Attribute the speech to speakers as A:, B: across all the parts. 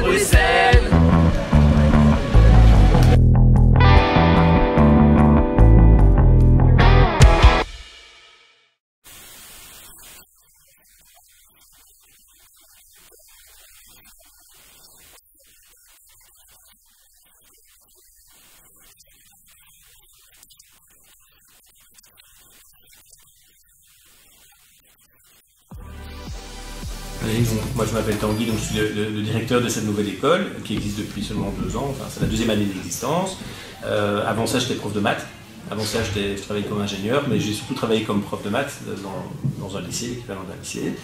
A: Bruxelles.
B: Moi je m'appelle Tanguy, donc je suis le directeur de cette nouvelle école qui existe depuis seulement 2 ans, enfin, c'est la 2e année d'existence. Avant ça j'étais prof de maths, avant ça je travaillais comme ingénieur, mais j'ai surtout travaillé comme prof de maths dans un lycée, l'équivalent d'un lycée.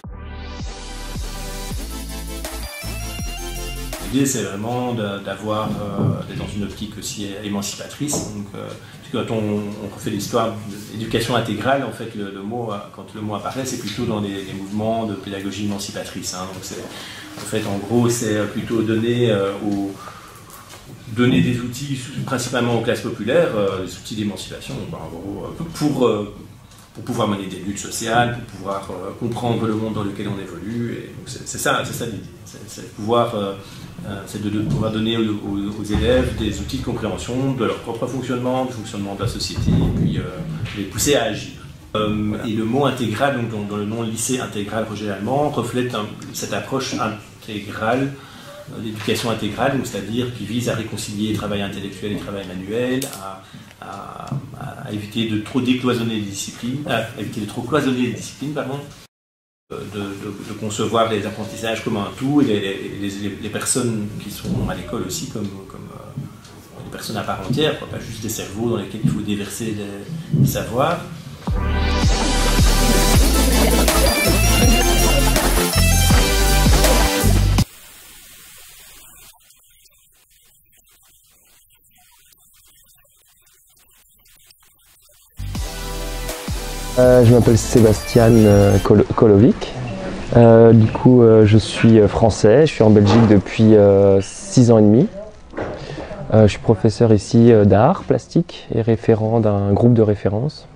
B: L'idée c'est vraiment d'être dans une optique aussi émancipatrice. Donc, quand on fait l'histoire d'éducation intégrale, en fait, quand le mot apparaît, c'est plutôt dans des mouvements de pédagogie émancipatrice. Hein. Donc en fait, en gros, c'est plutôt donner des outils, principalement aux classes populaires, des outils d'émancipation, en gros, pour pouvoir mener des luttes sociales, pour pouvoir comprendre le monde dans lequel on évolue. Et donc c'est ça l'idée, c'est de pouvoir donner aux élèves des outils de compréhension de leur propre fonctionnement, du fonctionnement de la société, et puis les pousser à agir. Et le mot intégral, donc dans le nom lycée intégral Roger Lallemand, reflète cette approche intégrale, l'éducation intégrale, c'est-à-dire qui vise à réconcilier travail intellectuel et travail manuel, à éviter de trop décloisonner les disciplines, de concevoir les apprentissages comme un tout et les personnes qui sont à l'école aussi comme des personnes à part entière, pas juste des cerveaux dans lesquels il faut déverser des savoirs.
C: Je m'appelle Sébastien Kolovic. Du coup, je suis français, je suis en Belgique depuis 6 ans et demi. Je suis professeur ici d'art plastique et référent d'un groupe de référence.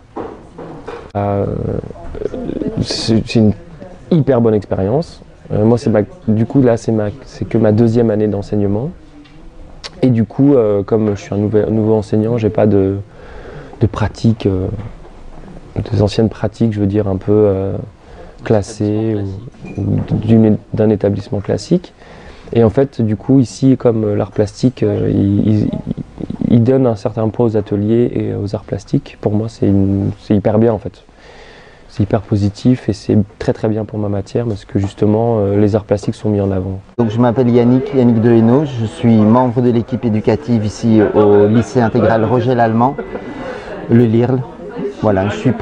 C: C'est une hyper bonne expérience. Moi, du coup, là, c'est que ma 2e année d'enseignement. Et du coup, comme je suis un nouveau enseignant, j'ai pas de pratique. Des anciennes pratiques, je veux dire, un peu classées ou d'un établissement classique. Et en fait, du coup, ici, comme l'art plastique, il donne un certain poids aux ateliers et aux arts plastiques. Pour moi, c'est hyper bien, en fait. C'est hyper positif et c'est très très bien pour ma matière parce que justement, les arts plastiques sont mis en avant.
D: Donc, je m'appelle Yannick Dehainaut, je suis membre de l'équipe éducative ici au lycée intégral Roger Lallemand, le LIRL. Voilà, je suis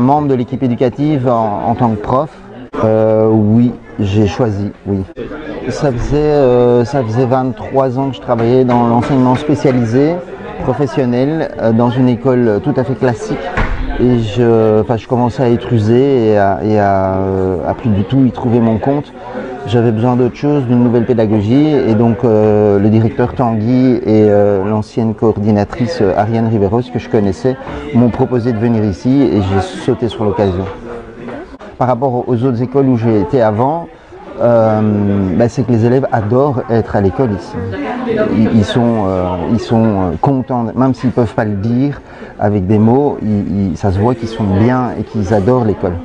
D: membre de l'équipe éducative en tant que prof. Oui, j'ai choisi, oui. Ça faisait 23 ans que je travaillais dans l'enseignement spécialisé, professionnel, dans une école tout à fait classique. Et je commençais à être usé et à plus du tout y trouver mon compte. J'avais besoin d'autre chose, d'une nouvelle pédagogie, et donc le directeur Tanguy et l'ancienne coordinatrice Ariane Riveros, que je connaissais, m'ont proposé de venir ici et j'ai sauté sur l'occasion. Par rapport aux autres écoles où j'ai été avant, c'est que les élèves adorent être à l'école ici. Ils sont contents, même s'ils ne peuvent pas le dire avec des mots, ça se voit qu'ils sont bien et qu'ils adorent l'école.